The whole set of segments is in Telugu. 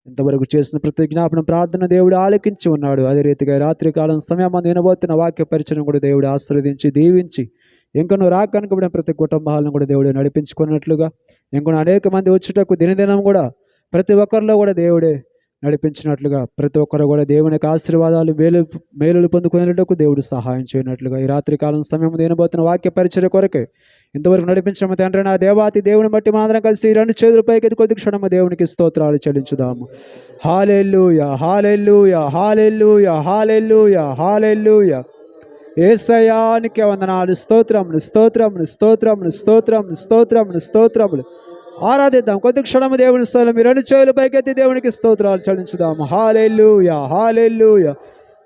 ఇంతవరకు చేసిన ప్రతి జ్ఞాపన ప్రార్థన దేవుడు ఆలకించి ఉన్నాడు. అదే రీతిగా రాత్రికాలం సమయం మంది వినబోతున్న వాక్య పరిచయం కూడా దేవుడు ఆశీర్వదించి దీవించి ఇంకను రాకనుకోవడం ప్రతి కుటుంబాలను కూడా దేవుడు నడిపించుకున్నట్లుగా ఇంకొన అనేక మంది వచ్చుటకు దినదినం కూడా ప్రతి ఒక్కరిలో కూడా దేవుడే నడిపించినట్లుగా ప్రతి ఒక్కరు కూడా దేవుని యొక్క ఆశీర్వాదాలు మేలులు పొందుకునేటకు దేవుడు సహాయం చేయనట్లుగా ఈ రాత్రికాలం సమయం వినబోతున్న వాక్య పరిచయ కొరకే ఇంతవరకు నడిపించము తండ్రి. నా దేవాతి దేవుని బట్టి మాత్రం కలిసి రెండు చేతుల పైకి కొద్ది క్షణము దేవునికి స్తోత్రాలు చెల్లించుదాము. హల్లెలూయా, హల్లెలూయా, హల్లెలూయా, హల్లెలూయా, హల్లెలూయా. యేసయ్యానికి వందనాలు. స్తోత్రములు, స్తోత్రములు, స్తోత్రములు, స్తోత్రములు, స్తోత్రములు, స్తోత్రములు. ఆరాధిద్దాం కొద్ది క్షణము దేవుని స్థలం. మీ రెండు చేతుల పైకెత్తి దేవునికి స్తోత్రాలు చెల్లించుదాము. హల్లెలూయా, హల్లెలూయా.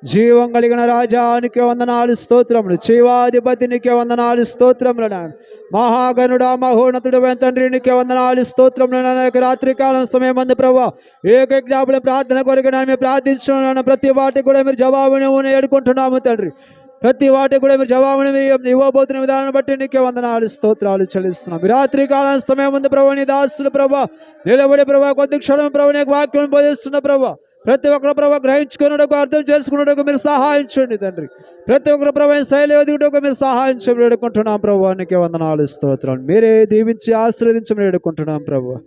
జీవం కలిగిన రాజానికి వందనాలు, స్తోత్రములు. జీవాధిపతినికి వందనాలు, స్తోత్రములు. నాయన మహాగణుడా, మహోన్నతుడు తండ్రికి వందనాలు, స్తోత్రములు. నాయన రాత్రికాలం సమయం మంది ప్రభా ఏక జ్ఞాపన ప్రార్థన కొరకు నేను మీరు ప్రార్థించున్నాను. ప్రతి వాటికి కూడా మీరు జవాబుని ఏడుకుంటున్నాము తండ్రి. ప్రతి వాటికి కూడా మీరు జవాబుని ఇవ్వబోతున్న విధానాన్ని బట్టి నీకే వందనాలు, స్తోత్రాలు చెల్లిస్తున్నాం. రాత్రి కాలం సమయం ఉంది ప్రభా, నీ దాసులు ప్రభా నిలబడి ప్రభా కొద్ది క్షణం ప్రభా నీకు వాక్యం బోధిస్తున్న ప్రభా ప్రతి ఒక్కరు ప్రభా గ్రహించుకున్నటకు అర్థం చేసుకున్నటకు మీరు సహాయం చేయండి తండ్రి. ప్రతి ఒక్కరు ప్రభా శైలి ఎదుగుటకు మీరు సహాయం చేయమని వేడుకుంటున్నాం ప్రభా. నీకే వందనాలు, స్తోత్రాలు. మీరే దీవించి ఆశీర్వదించమని వేడుకుంటున్నాం ప్రభా.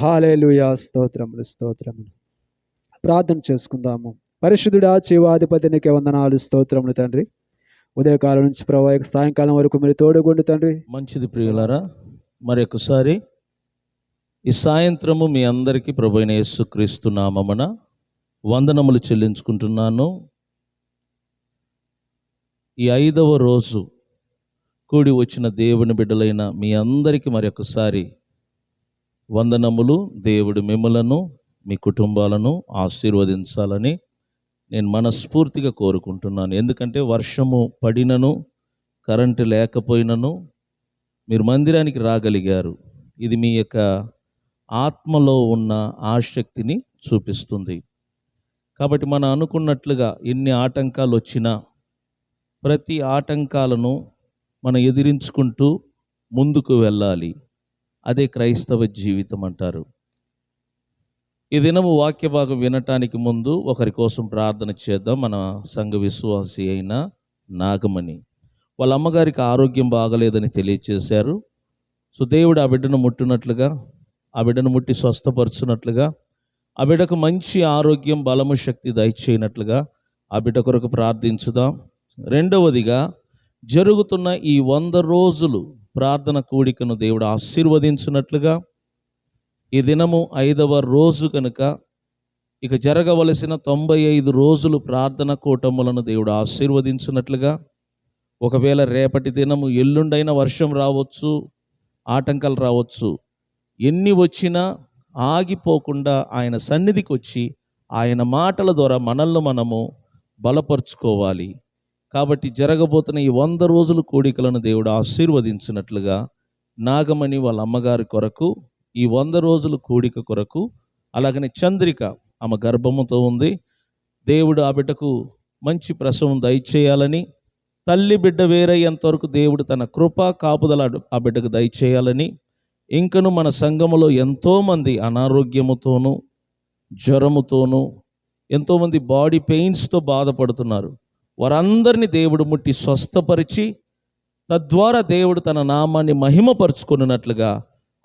హల్లెలూయా, స్తోత్రములు, స్తోత్రములు. ప్రార్థన చేసుకుందాము. పరిశుద్ధుడా, జీవాధిపతినికి వందనాలు, స్తోత్రములు తండ్రి. ఉదయకాలం నుంచి ప్రభా సాయంకాలం వరకు మీరు తోడుగుండు తండ్రి. మంచిది ప్రియులారా, మరొకసారి ఈ సాయంత్రము మీ అందరికీ ప్రభువైన యేసుక్రీస్తు నామమున వందనములు చెల్లించుకుంటున్నాను. ఈ 5వ రోజు కూడి వచ్చిన దేవుని బిడ్డలైన మీ అందరికీ మరొకసారి వందనములు. దేవుడు మిమ్మలను మీ కుటుంబాలను ఆశీర్వదించాలని నేను మనస్ఫూర్తిగా కోరుకుంటున్నాను. ఎందుకంటే వర్షము పడినను కరెంటు లేకపోయినను మీరు మందిరానికి రాగలిగారు. ఇది మీ యొక్క ఆత్మలో ఉన్న ఆసక్తిని చూపిస్తుంది. కాబట్టి మనం అనుకున్నట్లుగా ఎన్ని ఆటంకాలు వచ్చినా ప్రతి ఆటంకాలను మనం ఎదిరించుకుంటూ ముందుకు వెళ్ళాలి. అదే క్రైస్తవ జీవితం అంటారు. ఈ దినము వాక్య భాగం వినటానికి ముందు ఒకరి కోసం ప్రార్థన చేద్దాం. మన సంఘ విశ్వాసి అయిన నాగమణి వాళ్ళ అమ్మగారికి ఆరోగ్యం బాగలేదని తెలియచేశారు. సో దేవుడు ఆ బిడ్డను ముట్టినట్లుగా, ఆ బిడ్డను ముట్టి స్వస్థపరుచున్నట్లుగా, ఆ బిడ్డకు మంచి ఆరోగ్యం, బలము, శక్తి దయచేయనట్లుగా ఆ బిడ్డ కొరకు ప్రార్థించుదాం. రెండవదిగా జరుగుతున్న ఈ 100 రోజులు ప్రార్థన కూడికను దేవుడు ఆశీర్వదించినట్లుగా, ఈ దినము 5వ రోజు కనుక ఇక జరగవలసిన 95 రోజులు ప్రార్థన కూటములను దేవుడు ఆశీర్వదించినట్లుగా, ఒకవేళ రేపటి దినము ఎల్లుండైన వర్షం రావచ్చు, ఆటంకాలు రావచ్చు, ఎన్ని వచ్చినా ఆగిపోకుండా ఆయన సన్నిధికి వచ్చి ఆయన మాటల ద్వారా మనల్ని మనము బలపరుచుకోవాలి. కాబట్టి జరగబోతున్న ఈ 100 రోజులు కూడికలను దేవుడు ఆశీర్వదించినట్లుగా నాగమణి వాళ్ళ అమ్మగారి కొరకు ఈ 100 రోజులు కూడిక కొరకు, అలాగనే చంద్రిక ఆమె గర్భముతో ఉంది, దేవుడు ఆ బిడ్డకు మంచి ప్రసవం దయచేయాలని, తల్లి బిడ్డ వేరయ్యేంత వరకు దేవుడు తన కృపా కాపుదల ఆ బిడ్డకు దయచేయాలని, ఇంకను మన సంఘములో ఎంతోమంది అనారోగ్యముతోనూ జ్వరముతోనూ ఎంతోమంది బాడీ పెయిన్స్తో బాధపడుతున్నారు. వారందరినీ దేవుడు ముట్టి స్వస్థపరిచి తద్వారా దేవుడు తన నామాన్ని మహిమపరుచుకున్నట్లుగా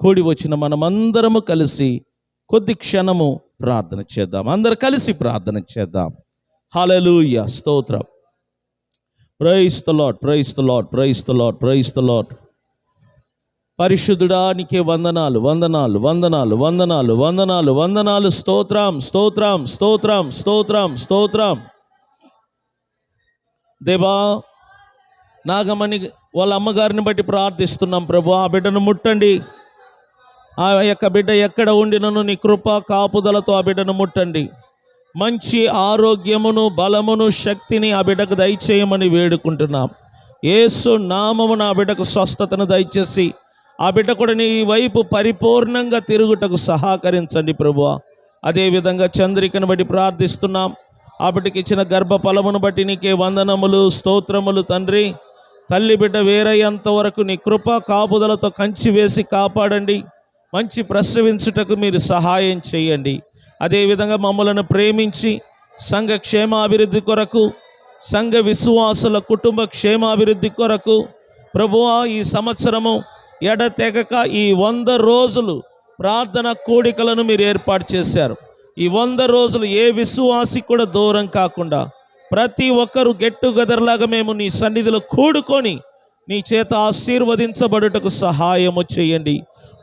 కూడి వచ్చిన మనమందరము కలిసి కొద్ది క్షణము ప్రార్థన చేద్దాం. అందరు కలిసి ప్రార్థన చేద్దాం. హల్లెలూయా, స్తోత్రం. Praise the Lord, praise the Lord, praise the Lord, praise the Lord. పరిశుద్ధుడా నీకే వందనాలు, వందనాలు, వందనాలు, వందనాలు, వందనాలు, వందనాలు. స్తోత్రం, స్తోత్రం, స్తోత్రం, స్తోత్రం, స్తోత్రం. దేవా, నాగమణి వాళ్ళ అమ్మగారిని బట్టి ప్రార్థిస్తున్నాం ప్రభు. ఆ బిడ్డను ముట్టండి. ఆ యొక్క బిడ్డ ఎక్కడ ఉండినను నీ కృపా కాపుదలతో ఆ బిడ్డను ముట్టండి. మంచి ఆరోగ్యమును, బలమును, శక్తిని ఆ బిడ్డకు దయచేయమని వేడుకుంటున్నాం. యేసు నామమున ఆ బిడ్డకు స్వస్థతను దయచేసి ఆ బిడ్డ కూడా నీ వైపు పరిపూర్ణంగా తిరుగుటకు సహకరించండి ప్రభువా. అదేవిధంగా చంద్రికను బట్టి ప్రార్థిస్తున్నాం. ఆ బిడ్డకి ఇచ్చిన గర్భఫలమును బట్టి నీకే వందనములు, స్తోత్రములు తండ్రి. తల్లి బిడ్డ వేరయ్యేంత వరకు నీ కృపా కాపుదలతో కంచి వేసి కాపాడండి. మంచి ప్రసవించుటకు మీరు సహాయం చేయండి. అదేవిధంగా మమ్మలను ప్రేమించి సంఘ క్షేమాభివృద్ధి కొరకు, సంఘ విశ్వాసుల కుటుంబ క్షేమాభివృద్ధి కొరకు ప్రభువా ఈ సంవత్సరము ఎడతెగక ఈ 100 రోజులు ప్రార్థన కూడికలను మీరు ఏర్పాటు చేశారు. ఈ 100 రోజులు ఏ విశ్వాసి కూడా దూరం కాకుండా ప్రతి ఒక్కరు గెట్ టుగెదర్ లాగా మేము నీ సన్నిధిలో కూడుకొని నీ చేత ఆశీర్వదించబడుటకు సహాయము చేయండి.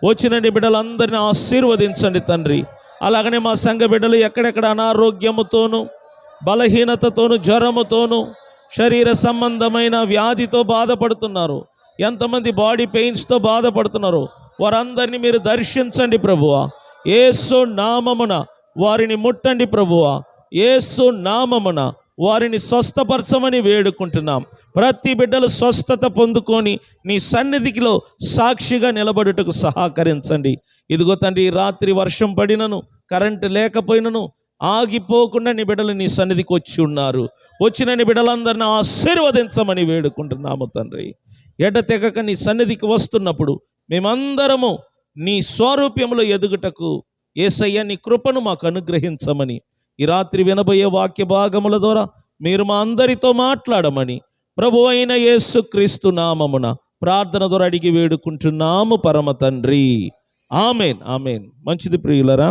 వచ్చిన నీ బిడ్డలందరినీ ఆశీర్వదించండి తండ్రి. అలాగనే మా సంఘ బిడ్డలు ఎక్కడెక్కడ అనారోగ్యముతోనూ, బలహీనతతోనూ, జ్వరముతోనూ, శరీర సంబంధమైన వ్యాధితో బాధపడుతున్నారు, ఎంతమంది బాడీ పెయిన్స్తో బాధపడుతున్నారు, వారందరినీ మీరు దర్శించండి ప్రభువా. యేసు నామమున వారిని ముట్టండి ప్రభువా. యేసు నామమున వారిని స్వస్థపరచమని వేడుకుంటున్నాం. ప్రతి బిడ్డలు స్వస్థత పొందుకొని నీ సన్నిధిలో సాక్షిగా నిలబడుటకు సహకరించండి. ఇదిగో తండ్రి, రాత్రి వర్షం పడినను, కరెంటు లేకపోయినను ఆగిపోకుండా నీ బిడ్డలు నీ సన్నిధికి వచ్చి ఉన్నారు. వచ్చిన నీ బిడ్డలందరినీ ఆశీర్వదించమని వేడుకుంటున్నాము తండ్రి. ఎడతెగక నీ సన్నిధికి వస్తున్నప్పుడు మేమందరము నీ స్వరూప్యములో ఎదుగుటకు యేసయ్య నీ కృపను మాకు అనుగ్రహించమని ఈ రాత్రి వినబోయే వాక్య భాగముల ద్వారా మీరు మా అందరితో మాట్లాడమని ప్రభువైన యేసుక్రీస్తు నామమున ప్రార్థన ద్వారా అడిగి వేడుకుంటున్నాము పరమ తండ్రి. Amen, amen. మంచిది ప్రియులరా,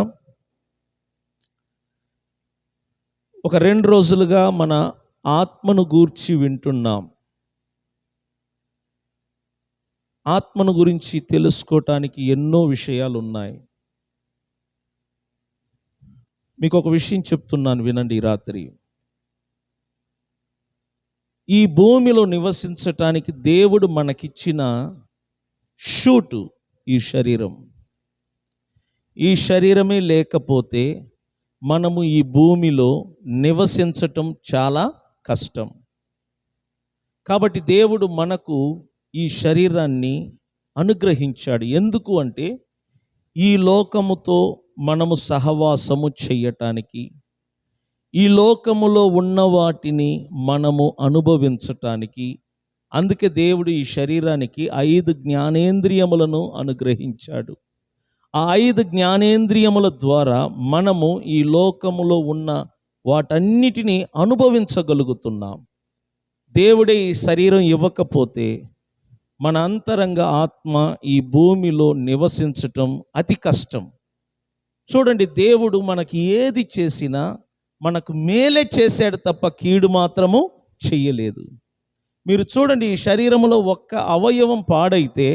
ఒక 2 రోజులుగా మన ఆత్మను గూర్చి వింటున్నాం. ఆత్మను గురించి తెలుసుకోవటానికి ఎన్నో విషయాలు ఉన్నాయి. మీకు ఒక విషయం చెప్తున్నాను, వినండి. ఈ రాత్రి ఈ భూమిలో నివసించటానికి దేవుడు మనకిచ్చిన షూటు ఈ శరీరం. ఈ శరీరమే లేకపోతే మనము ఈ భూమిలో నివసించటం చాలా కష్టం. కాబట్టి దేవుడు మనకు ఈ శరీరాన్ని అనుగ్రహించాడు. ఎందుకు అంటే ఈ లోకముతో మనము సహవాసము చేయటానికి, ఈ లోకములో ఉన్న వాటిని మనము అనుభవించటానికి. అందుకే దేవుడు ఈ శరీరానికి 5 జ్ఞానేంద్రియములను అనుగ్రహించాడు. ఆ 5 జ్ఞానేంద్రియముల ద్వారా మనము ఈ లోకములో ఉన్న వాటన్నిటినీ అనుభవించగలుగుతున్నాం. దేవుడే ఈ శరీరం ఇవ్వకపోతే మన అంతరంగ ఆత్మ ఈ భూమిలో నివసించటం అతి కష్టం. చూడండి, దేవుడు మనకి ఏది చేసినా మనకు మేలే చేశాడు తప్ప కీడు మాత్రము చెయ్యలేదు. మీరు చూడండి, ఈ శరీరంలో ఒక్క అవయవం పాడైతే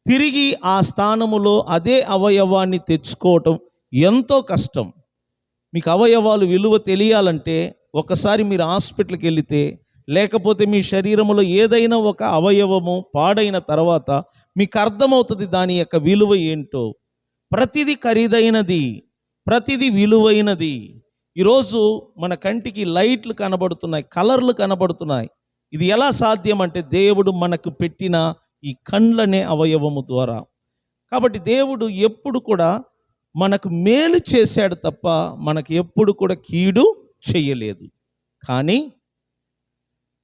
తిరిగి ఆ స్థానములో అదే అవయవాన్ని తెచ్చుకోవటం ఎంతో కష్టం. మీకు అవయవాలు విలువ తెలియాలంటే ఒకసారి మీరు హాస్పిటల్కి వెళితే, లేకపోతే మీ శరీరంలో ఏదైనా ఒక అవయవము పాడైన తర్వాత మీకు అర్థమవుతుంది దాని యొక్క విలువ ఏంటో. ప్రతిదీ ఖరీదైనది, ప్రతిదీ విలువైనది. ఈరోజు మన కంటికి లైట్లు కనబడుతున్నాయి, కలర్లు కనబడుతున్నాయి. ఇది ఎలా సాధ్యం అంటే దేవుడు మనకు పెట్టిన ఈ కండ్లనే అవయవము ద్వారా. కాబట్టి దేవుడు ఎప్పుడు కూడా మనకు మేలు చేశాడు తప్ప మనకు ఎప్పుడు కూడా కీడు చేయలేదు. కానీ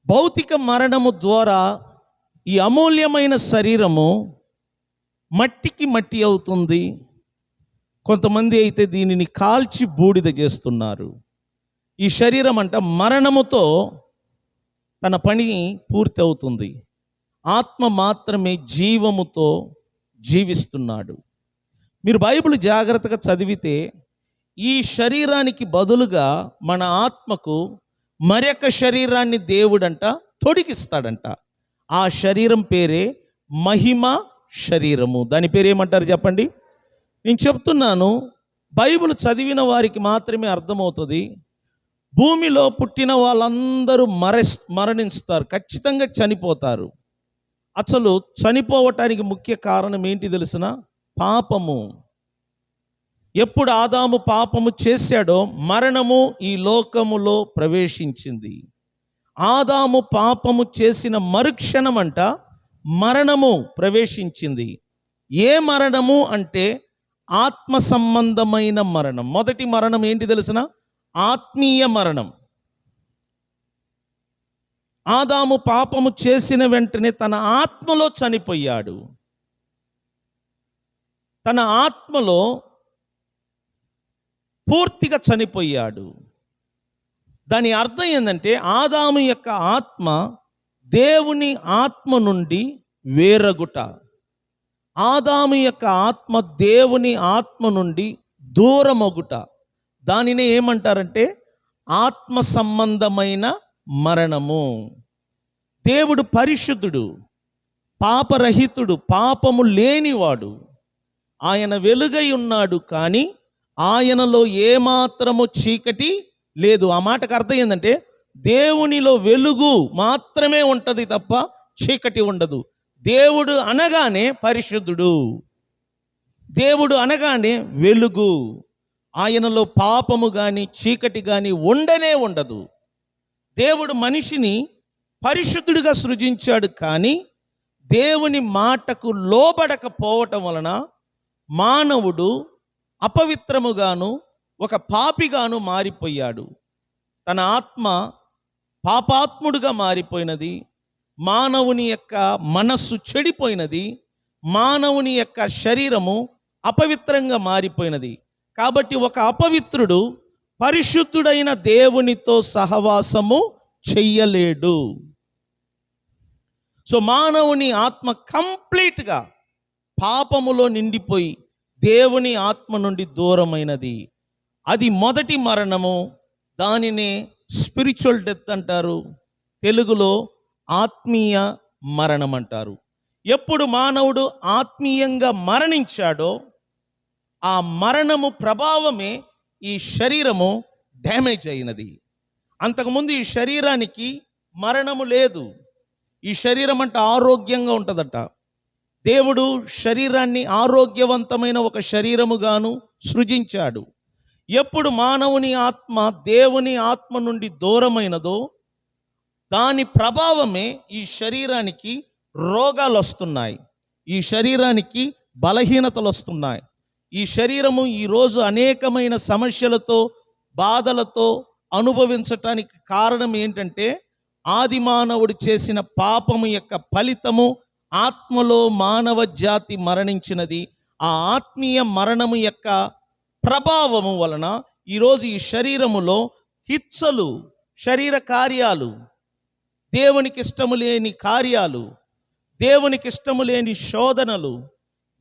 భౌతిక మరణము ద్వారా ఈ అమూల్యమైన శరీరము మట్టికి మట్టి అవుతుంది. కొంతమంది అయితే దీనిని కాల్చి బూడిద చేస్తున్నారు. ఈ శరీరం అంట మరణముతో తన పని పూర్తి అవుతుంది. ఆత్మ మాత్రమే జీవముతో జీవిస్తున్నాడు. మీరు బైబిల్ జాగ్రత్తగా చదివితే ఈ శరీరానికి బదులుగా మన ఆత్మకు మరొక శరీరాన్ని దేవుడంట తొడిగిస్తాడంట. ఆ శరీరం పేరే మహిమ శరీరము. దాని పేరు ఏమంటారు చెప్పండి? నేను చెప్తున్నాను, బైబిల్ చదివిన వారికి మాత్రమే అర్థమవుతుంది. భూమిలో పుట్టిన వాళ్ళందరూ మరణిస్తారు, ఖచ్చితంగా చనిపోతారు. అసలు చనిపోవటానికి ముఖ్య కారణం ఏంటి తెలిసిన? పాపము. ఎప్పుడు ఆదాము పాపము చేశాడో మరణము ఈ లోకములో ప్రవేశించింది. ఆదాము పాపము చేసిన మరుక్షణమంట మరణము ప్రవేశించింది. ఏ మరణము అంటే ఆత్మ సంబంధమైన మరణం. మొదటి మరణం ఏంటి తెలిసిన? ఆత్మీయ మరణం. ఆదాము పాపము చేసిన వెంటనే తన ఆత్మలో చనిపోయాడు. తన ఆత్మలో పూర్తిగా చనిపోయాడు. దాని అర్థం ఏంటంటే ఆదాము యొక్క ఆత్మ దేవుని ఆత్మ నుండి వేరగుట. ఆదాము యొక్క ఆత్మ దేవుని ఆత్మ నుండి దూరమగుట. దానినే ఏమంటారంటే ఆత్మ సంబంధమైన మరణము. దేవుడు పరిశుద్ధుడు, పాపరహితుడు, పాపము లేనివాడు. ఆయన వెలుగై ఉన్నాడు, కానీ ఆయనలో ఏమాత్రము చీకటి లేదు. ఆ మాటకు అర్థం ఏంటంటే దేవునిలో వెలుగు మాత్రమే ఉంటుంది తప్ప చీకటి ఉండదు. దేవుడు అనగానే పరిశుద్ధుడు, దేవుడు అనగానే వెలుగు. ఆయనలో పాపము కానీ చీకటి కానీ ఉండనే ఉండదు. దేవుడు మనిషిని పరిశుద్ధుడిగా సృజించాడు, కానీ దేవుని మాటకు లోబడకపోవటం వలన మానవుడు అపవిత్రముగాను ఒక పాపిగాను మారిపోయాడు. తన ఆత్మ పాపాత్ముడుగా మారిపోయినది. మానవుని యొక్క మనస్సు చెడిపోయినది. మానవుని యొక్క శరీరము అపవిత్రంగా మారిపోయినది. కాబట్టి ఒక అపవిత్రుడు పరిశుద్ధుడైన దేవునితో సహవాసము చెయ్యలేడు. సో మానవుని ఆత్మ కంప్లీట్గా పాపములో నిండిపోయి దేవుని ఆత్మ నుండి దూరమైనది. అది మొదటి మరణము. దానినే స్పిరిచువల్ డెత్ అంటారు, తెలుగులో ఆత్మీయ మరణం అంటారు. ఎప్పుడు మానవుడు ఆత్మీయంగా మరణించాడో ఆ మరణము ప్రభావమే ఈ శరీరము డ్యామేజ్ అయినది. అంతకుముందు ఈ శరీరానికి మరణము లేదు. ఈ శరీరం అంటే ఆరోగ్యంగా ఉంటుందట. దేవుడు శరీరాన్ని ఆరోగ్యవంతమైన ఒక శరీరముగాను సృజించాడు. ఎప్పుడు మానవుని ఆత్మ దేవుని ఆత్మ నుండి దూరమైనదో దాని ప్రభావమే ఈ శరీరానికి రోగాలు వస్తున్నాయి, ఈ శరీరానికి బలహీనతలు వస్తున్నాయి. ఈ శరీరము ఈరోజు అనేకమైన సమస్యలతో బాధలతో అనుభవించటానికి కారణం ఏంటంటే ఆది మానవుడు చేసిన పాపము యొక్క ఫలితము ఆత్మలో మానవ జాతి మరణించినది. ఆ ఆత్మీయ మరణము యొక్క ప్రభావము వలన ఈరోజు ఈ శరీరములో హిత్సలు, శరీర కార్యాలు, దేవునికి ఇష్టము లేని కార్యాలు, దేవునికి ఇష్టము లేని శోధనలు,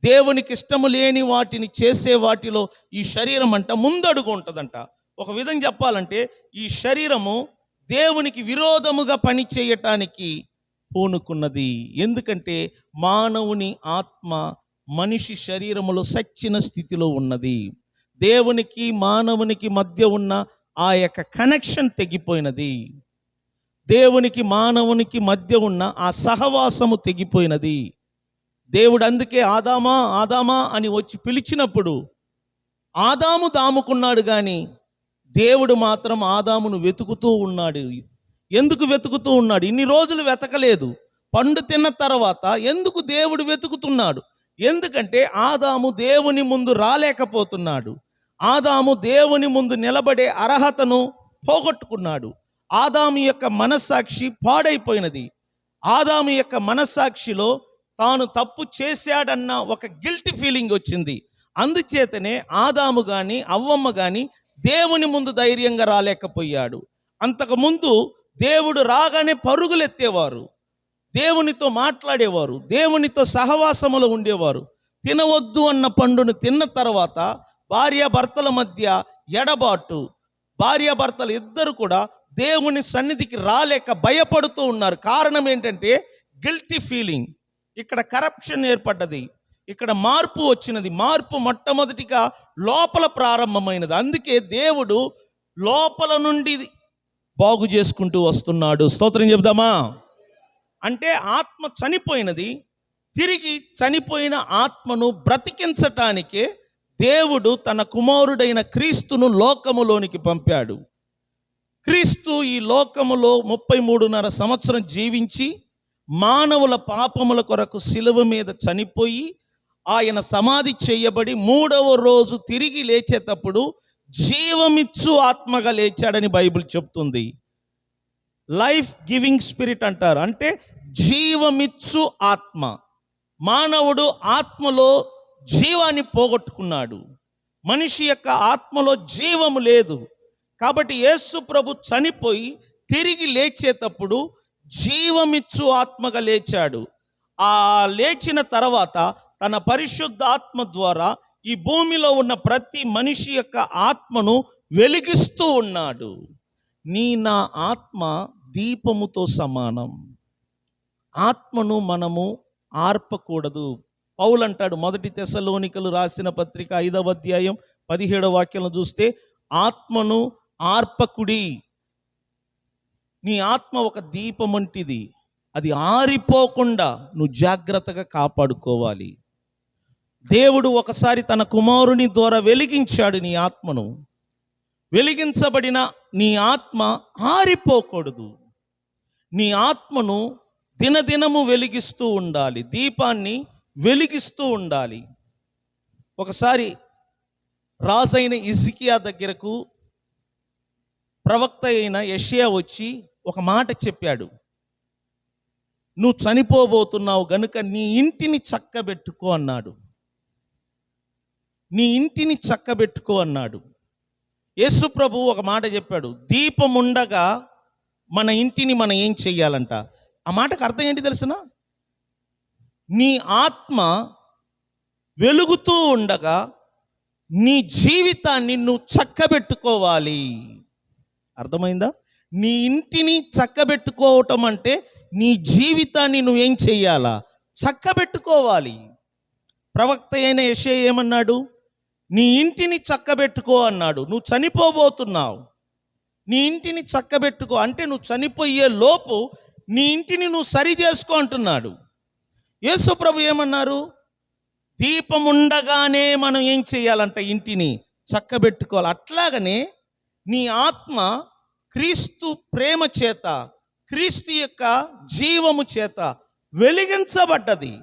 దేవునికి ఇష్టము లేని వాటిని చేసే వాటిలో ఈ శరీరం అంట ముందడుగు ఉంటుందంట. ఒక విధంగా చెప్పాలంటే ఈ శరీరము దేవునికి విరోధముగా పని చేయటానికి పూనుకున్నది. ఎందుకంటే మానవుని ఆత్మ మనిషి శరీరములో సచ్చిన స్థితిలో ఉన్నది. దేవునికి మానవునికి మధ్య ఉన్న ఆ యొక్క కనెక్షన్ తెగిపోయినది. దేవునికి మానవునికి మధ్య ఉన్న ఆ సహవాసము తెగిపోయినది. దేవుడు అందుకే ఆదామా ఆదామా అని వచ్చి పిలిచినప్పుడు ఆదాము దాముకున్నాడు, కానీ దేవుడు మాత్రం ఆదామును వెతుకుతూ ఉన్నాడు. ఎందుకు వెతుకుతూ ఉన్నాడు? ఇన్ని రోజులు వెతకలేదు. పండు తిన్న తర్వాత ఎందుకు దేవుడు వెతుకుతున్నాడు? ఎందుకంటే ఆదాము దేవుని ముందు రాలేకపోతున్నాడు. ఆదాము దేవుని ముందు నిలబడే అర్హతను పోగొట్టుకున్నాడు. ఆదాము యొక్క మనస్సాక్షి పాడైపోయినది. ఆదాము యొక్క మనస్సాక్షిలో తాను తప్పు చేశాడన్న ఒక గిల్టీ ఫీలింగ్ వచ్చింది. అందుచేతనే ఆదాము కానీ అవ్వమ్మ కానీ దేవుని ముందు ధైర్యంగా రాలేకపోయాడు. అంతకుముందు దేవుడు రాగానే పరుగులెత్తేవారు, దేవునితో మాట్లాడేవారు, దేవునితో సహవాసములో ఉండేవారు. తినవద్దు అన్న పండును తిన్న తర్వాత భార్యాభర్తల మధ్య ఎడబాటు, భార్యాభర్తలు ఇద్దరు కూడా దేవుని సన్నిధికి రాలేక భయపడుతూ ఉన్నారు. కారణం ఏంటంటే గిల్టీ ఫీలింగ్. ఇక్కడ కరప్షన్ ఏర్పడ్డది, ఇక్కడ మార్పు వచ్చినది. మార్పు మొట్టమొదటిగా లోపల ప్రారంభమైనది. అందుకే దేవుడు లోపల నుండి బాగు చేసుకుంటూ వస్తున్నాడు. స్తోత్రం చెప్దామా? అంటే ఆత్మ చనిపోయినది, తిరిగి చనిపోయిన ఆత్మను బ్రతికించటానికే దేవుడు తన కుమారుడైన క్రీస్తును లోకములోనికి పంపాడు. క్రీస్తు ఈ లోకములో 33.5 సంవత్సరం జీవించి మానవుల పాపముల కొరకు శిలువ మీద చనిపోయి ఆయన సమాధి చేయబడి 3వ రోజు తిరిగి లేచేటప్పుడు జీవమిచ్చు ఆత్మగా లేచాడని బైబిల్ చెప్తుంది. లైఫ్ గివింగ్ స్పిరిట్ అంటారు. అంటే జీవమిచ్చు ఆత్మ. మానవుడు ఆత్మలో జీవాన్ని పోగొట్టుకున్నాడు. మనిషి యొక్క ఆత్మలో జీవము లేదు. కాబట్టి యేసు ప్రభు చనిపోయి తిరిగి లేచేటప్పుడు జీవమిచ్చు ఆత్మగా లేచాడు. ఆ లేచిన తర్వాత తన పరిశుద్ధ ఆత్మ ద్వారా ఈ భూమిలో ఉన్న ప్రతి మనిషి యొక్క ఆత్మను వెలిగిస్తూ ఉన్నాడు. నా ఆత్మ దీపముతో సమానం. ఆత్మను మనము ఆర్పకూడదు. పౌలు అంటాడు, 1 తెస్సలోనికలు రాసిన పత్రిక 5వ అధ్యాయం 17వ వాక్యం చూస్తే, ఆత్మను ఆర్పకుడి. నీ ఆత్మ ఒక దీపం వంటిది, అది ఆరిపోకుండా నువ్వు జాగ్రత్తగా కాపాడుకోవాలి. దేవుడు ఒకసారి తన కుమారుని ద్వారా వెలిగించాడు నీ ఆత్మను. వెలిగించబడిన నీ ఆత్మ ఆరిపోకూడదు. నీ ఆత్మను దినదినము వెలిగిస్తూ ఉండాలి, దీపాన్ని వెలిగిస్తూ ఉండాలి. ఒకసారి రాజైన హిజ్కియా దగ్గరకు ప్రవక్త అయిన యెషయా వచ్చి ఒక మాట చెప్పాడు, నువ్వు చనిపోబోతున్నావు గనుక నీ ఇంటిని చక్కబెట్టుకో అన్నాడు. నీ ఇంటిని చక్కబెట్టుకో అన్నాడు. యేసు ప్రభు ఒక మాట చెప్పాడు, దీపం ఉండగా మన ఇంటిని మనం ఏం చెయ్యాలంట. ఆ మాటకు అర్థం ఏంటి తెలుసునా? నీ ఆత్మ వెలుగుతూ ఉండగా నీ జీవితాన్ని నువ్వు చక్కబెట్టుకోవాలి. అర్థమైందా? నీ ఇంటిని చక్కబెట్టుకోవటం అంటే నీ జీవితాన్ని నువ్వేం చెయ్యాలా? చక్కబెట్టుకోవాలి. ప్రవక్త అయిన యెషయా ఏమన్నాడు? నీ ఇంటిని చక్కబెట్టుకో అన్నాడు. నువ్వు చనిపోబోతున్నావు, నీ ఇంటిని చక్కబెట్టుకో అంటే నువ్వు చనిపోయే లోపు నీ ఇంటిని నువ్వు సరి చేసుకో అంటున్నాడు. యేసు ప్రభు ఏమన్నారు? దీపం ఉండగానే మనం ఏం చేయాలంట? ఇంటిని చక్కబెట్టుకోవాలి. అట్లాగనే నీ ఆత్మ క్రీస్తు ప్రేమ చేత, క్రీస్తు యొక్క జీవము చేత వెలిగించబడ్డది.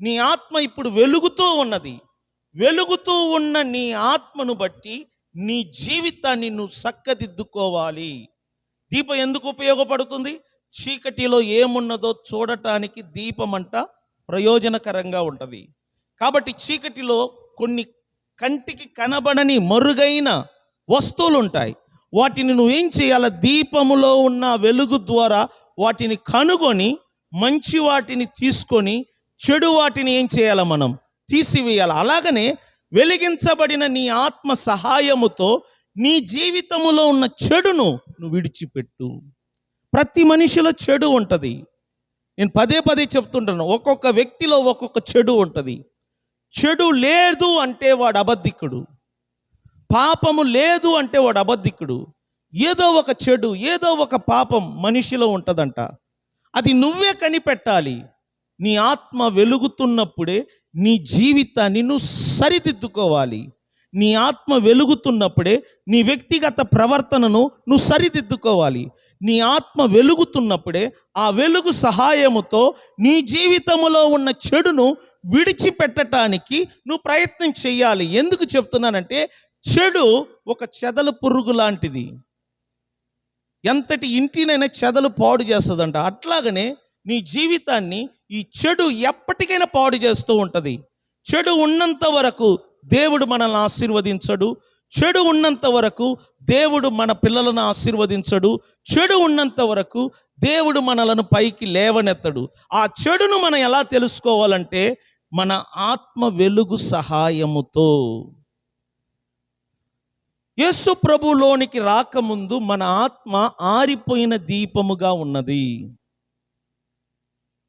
నీ ఆత్మ ఇప్పుడు వెలుగుతూ ఉన్నది. వెలుగుతూ ఉన్న నీ ఆత్మను బట్టి నీ జీవితాన్ని నువ్వు చక్కదిద్దుకోవాలి. దీపం ఎందుకు ఉపయోగపడుతుంది? చీకటిలో ఏమున్నదో చూడటానికి దీపమంట ప్రయోజనకరంగా ఉంటుంది. కాబట్టి చీకటిలో కొన్ని కంటికి కనబడని మరుగైన వస్తువులు ఉంటాయి. వాటిని నువ్వేం చేయాలి? దీపములో ఉన్న వెలుగు ద్వారా వాటిని కనుగొని మంచి వాటిని తీసుకొని చెడు వాటిని ఏం చేయాలి? మనం తీసివేయాలి. అలాగనే వెలిగించబడిన నీ ఆత్మ సహాయముతో నీ జీవితములో ఉన్న చెడును నువ్వు విడిచిపెట్టు. ప్రతి మనిషిలో చెడు ఉంటుంది. నేను పదే పదే చెప్తుంటాను, ఒక్కొక్క వ్యక్తిలో ఒక్కొక్క చెడు ఉంటుంది. చెడు లేదు అంటే వాడు అబద్ధికుడు, పాపము లేదు అంటే వాడు అబద్ధికుడు. ఏదో ఒక చెడు, ఏదో ఒక పాపం మనిషిలో ఉంటుందంట. అది నువ్వే కనిపెట్టాలి. నీ ఆత్మ వెలుగుతున్నప్పుడే నీ జీవితాన్ని నువ్వు సరిదిద్దుకోవాలి. నీ ఆత్మ వెలుగుతున్నప్పుడే నీ వ్యక్తిగత ప్రవర్తనను నువ్వు సరిదిద్దుకోవాలి. నీ ఆత్మ వెలుగుతున్నప్పుడే ఆ వెలుగు సహాయముతో నీ జీవితంలో ఉన్న చెడును విడిచిపెట్టడానికి నువ్వు ప్రయత్నం చేయాలి. ఎందుకు చెప్తున్నానంటే, చెడు ఒక చెదలు పురుగు లాంటిది. ఎంతటి ఇంటినైనా చెదలు పాడు చేస్తుందంట. అట్లాగనే నీ జీవితాన్ని ఈ చెడు ఎప్పటికైనా పాడు చేస్తూ ఉంటుంది. చెడు ఉన్నంత వరకు దేవుడు మనల్ని ఆశీర్వదించడు. చెడు ఉన్నంత వరకు దేవుడు మన పిల్లలను ఆశీర్వదించడు. చెడు ఉన్నంత వరకు దేవుడు మనలను పైకి లేవనెత్తడు. ఆ చెడును మనం ఎలా తెలుసుకోవాలంటే, మన ఆత్మ వెలుగు సహాయముతో. యేసు ప్రభులోనికి రాకముందు మన ఆత్మ ఆరిపోయిన దీపముగా ఉన్నది.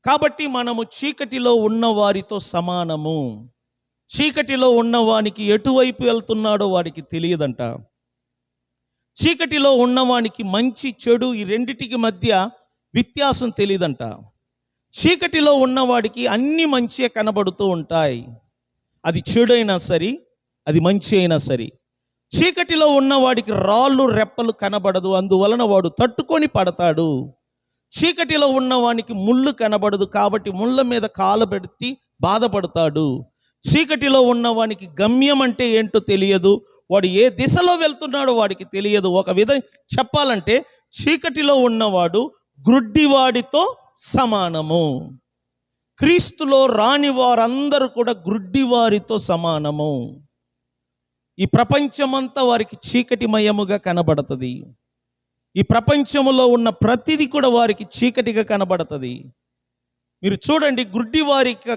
కాబట్టి మనము చీకటిలో ఉన్న వారితో సమానము. చీకటిలో ఉన్నవానికి ఎటువైపు వెళ్తున్నాడో వాడికి తెలియదంట. చీకటిలో ఉన్నవానికి మంచి చెడు ఈ రెండిటికి మధ్య వ్యత్యాసం తెలియదంట. చీకటిలో ఉన్నవాడికి అన్ని మంచిగా కనబడుతూ ఉంటాయి. అది చెడైనా సరే, అది మంచి అయినా సరే. చీకటిలో ఉన్నవాడికి రాళ్ళు రెప్పలు కనబడదు, అందువలన వాడు తట్టుకొని పడతాడు. చీకటిలో ఉన్నవానికి ముళ్ళు కనబడదు, కాబట్టి ముళ్ళ మీద కాలు పెట్టి బాధపడతాడు. చీకటిలో ఉన్నవానికి గమ్యం అంటే ఏంటో తెలియదు, వాడు ఏ దిశలో వెళ్తున్నాడో వాడికి తెలియదు. ఒక విధంగా చెప్పాలంటే చీకటిలో ఉన్నవాడు గ్రుడ్డివాడితో సమానము. క్రీస్తులో రాని వారందరూ కూడా గ్రుడ్డివారితో సమానము. ఈ ప్రపంచమంతా వారికి చీకటిమయముగా కనబడుతుంది. ఈ ప్రపంచంలో ఉన్న ప్రతిదీ కూడా వారికి చీకటిగా కనబడుతుంది. మీరు చూడండి, గుడ్డి వారికి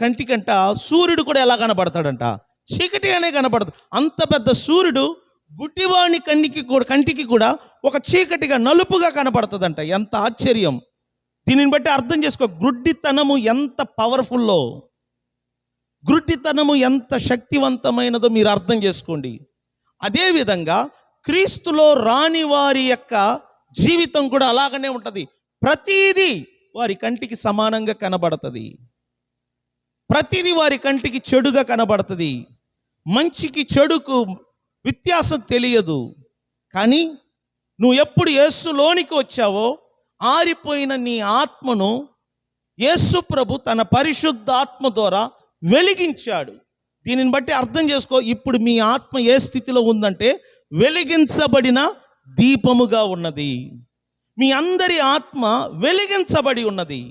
కంటికంట సూర్యుడు కూడా ఎలా కనబడతాడంట? చీకటిగానే కనబడదు. అంత పెద్ద సూర్యుడు గుడ్డివాణి కంటికి కూడా ఒక చీకటిగా నలుపుగా కనబడుతుందంట. ఎంత ఆశ్చర్యం! దీనిని బట్టి అర్థం చేసుకో, గుడ్డితనము ఎంత పవర్ఫుల్లో, గుడ్డితనము ఎంత శక్తివంతమైనదో మీరు అర్థం చేసుకోండి. అదేవిధంగా క్రీస్తులో రాని వారి యొక్క జీవితం కూడా అలాగనే ఉంటుంది. ప్రతీదీ వారి కంటికి సమానంగా కనబడుతుంది. ప్రతిదీ వారి కంటికి చెడుగా కనబడుతుంది. మంచికి చెడుకు వ్యత్యాసం తెలియదు. కానీ నువ్వు ఎప్పుడు యేసులోనికి వచ్చావో ఆరిపోయిన నీ ఆత్మను యేసు ప్రభు తన పరిశుద్ధాత్మ ద్వారా వెలిగించాడు. దీనిని బట్టి అర్థం చేసుకో, ఇప్పుడు మీ ఆత్మ ఏ స్థితిలో ఉందంటే వెలిగించబడిన దీపముగా ఉన్నది. మీ అందరి ఆత్మ వెలిగించబడి ఉన్నది.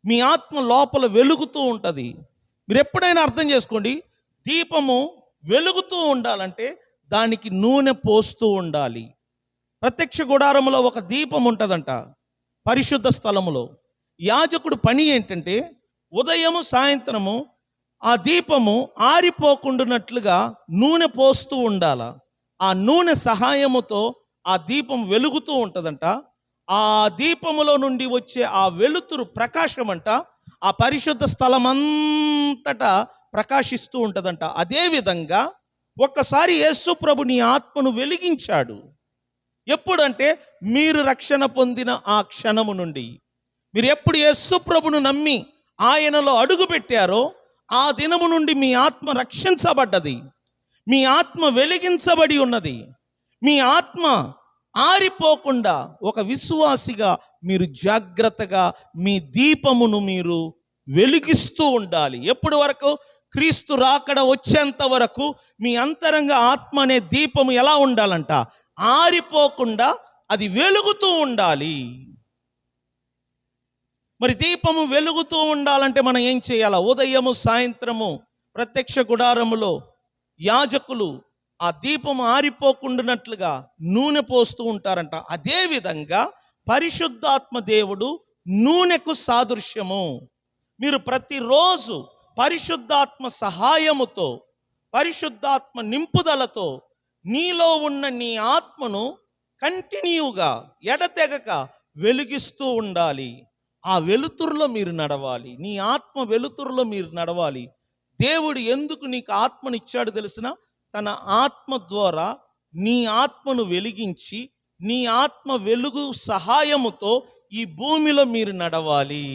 మీ ఆత్మ లోపల వెలుగుతూ ఉంటుంది. మీరు ఎప్పుడైనా అర్థం చేసుకోండి, దీపము వెలుగుతూ ఉండాలంటే దానికి నూనె పోస్తూ ఉండాలి. ప్రత్యక్ష గుడారములో ఒక దీపం ఉంటుందంట, పరిశుద్ధ స్థలములో. యాజకుడు పని ఏంటంటే ఉదయము సాయంత్రము ఆ దీపము ఆరిపోకుండానట్లుగా నూనె పోస్తూ ఉండాల. ఆ నూనె సహాయముతో ఆ దీపం వెలుగుతూ ఉంటుందంట. ఆ దీపములో నుండి వచ్చే ఆ వెలుతురు ప్రకాశం అంట ఆ పరిశుద్ధ స్థలం అంతటా ప్రకాశిస్తూ ఉంటుందంట. అదేవిధంగా ఒక్కసారి యేసు ప్రభు నీ ఆత్మను వెలిగించాడు. ఎప్పుడంటే మీరు రక్షణ పొందిన ఆ క్షణము నుండి, మీరు ఎప్పుడు యేసు ప్రభును నమ్మి ఆయనలో అడుగు పెట్టారో ఆ దినము నుండి మీ ఆత్మ రక్షించబడ్డది. మీ ఆత్మ వెలిగించబడి ఉన్నది. మీ ఆత్మ ఆరిపోకుండా ఒక విశ్వాసిగా మీరు జాగ్రత్తగా మీ దీపమును మీరు వెలిగిస్తూ ఉండాలి. ఎప్పటి వరకు? క్రీస్తు రాకడ వచ్చేంత వరకు మీ అంతరంగ ఆత్మ అనే దీపము ఎలా ఉండాలంట? ఆరిపోకుండా అది వెలుగుతూ ఉండాలి. మరి దీపము వెలుగుతూ ఉండాలంటే మనం ఏం చేయాలా? ఉదయము సాయంత్రము ప్రత్యక్ష గుడారములో యాజకులు ఆ దీపము ఆరిపోకుండానట్లుగా నూనె పోస్తూ ఉంటారంట. అదేవిధంగా పరిశుద్ధాత్మ దేవుడు నూనెకు సాదృశ్యము. మీరు ప్రతిరోజు పరిశుద్ధాత్మ సహాయముతో, పరిశుద్ధాత్మ నింపుదలతో నీలో ఉన్న నీ ఆత్మను కంటిన్యూగా ఎడతెగక వెలిగిస్తూ ఉండాలి. ఆ వెలుతురులో మీరు నడవాలి. నీ ఆత్మ వెలుతురులో మీరు నడవాలి. దేవుడు ఎందుకు నీకు ఆత్మనిచ్చాడు తెలిసిన? తన ఆత్మ ద్వారా నీ ఆత్మను వెలిగించి నీ ఆత్మ వెలుగు సహాయముతో ఈ భూమిలో మీరు నడవాలి.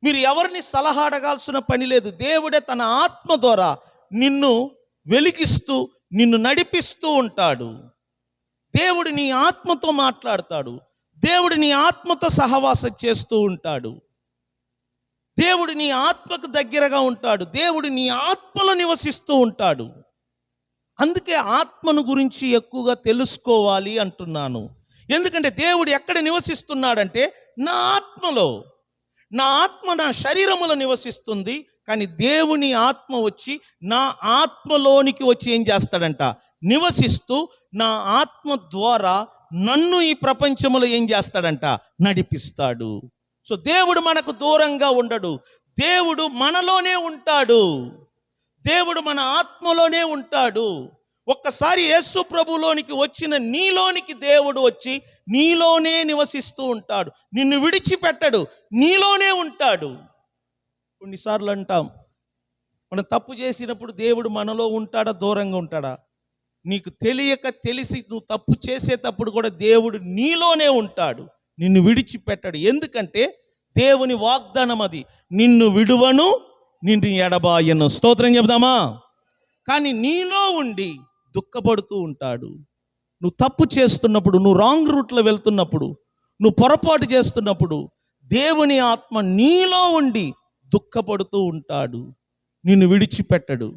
మీరు ఎవరిని సలహా అడగాల్సిన పని లేదు. దేవుడే తన ఆత్మ ద్వారా నిన్ను వెలిగిస్తూ నిన్ను నడిపిస్తూ ఉంటాడు. దేవుడు నీ ఆత్మతో మాట్లాడతాడు. దేవుడు నీ ఆత్మతో సహవాసం చేస్తూ ఉంటాడు. దేవుడు నీ ఆత్మకు దగ్గరగా ఉంటాడు. దేవుడు నీ ఆత్మలో నివసిస్తూ ఉంటాడు. అందుకే ఆత్మను గురించి ఎక్కువగా తెలుసుకోవాలి అంటున్నాను. ఎందుకంటే దేవుడు ఎక్కడ నివసిస్తున్నాడంటే నా ఆత్మలో. నా ఆత్మ నా శరీరములో నివసిస్తుంది, కానీ దేవుని ఆత్మ వచ్చి నా ఆత్మలోనికి వచ్చి ఏం చేస్తాడంట? నివసిస్తూ నా ఆత్మ ద్వారా నన్ను ఈ ప్రపంచంలో ఏం చేస్తాడంట? నడిపిస్తాడు. సో దేవుడు మనకు దూరంగా ఉండడు. దేవుడు మనలోనే ఉంటాడు. దేవుడు మన ఆత్మలోనే ఉంటాడు. ఒక్కసారి యేసు ప్రభులోనికి వచ్చిన నీలోనికి దేవుడు వచ్చి నీలోనే నివసిస్తూ ఉంటాడు. నిన్ను విడిచిపెట్టడు, నీలోనే ఉంటాడు. కొన్నిసార్లు అంటాం, మనం తప్పు చేసినప్పుడు దేవుడు మనలో ఉంటాడా, దూరంగా ఉంటాడా? నీకు తెలియక తెలిసి నువ్వు తప్పు చేసేటప్పుడు కూడా దేవుడు నీలోనే ఉంటాడు, నిన్ను విడిచిపెట్టడు. ఎందుకంటే దేవుని వాగ్దానం అది, నిన్ను విడువను నిన్ను ఎడబాయను. స్తోత్రం చెబుదామా? కానీ నీలో ఉండి దుఃఖపడుతూ ఉంటాడు. నువ్వు తప్పు చేస్తున్నప్పుడు, నువ్వు రాంగ్ రూట్లో వెళ్తున్నప్పుడు, నువ్వు పొరపాటు చేస్తున్నప్పుడు దేవుని ఆత్మ నీలో ఉండి దుఃఖపడుతూ ఉంటాడు, నిన్ను విడిచిపెట్టడు.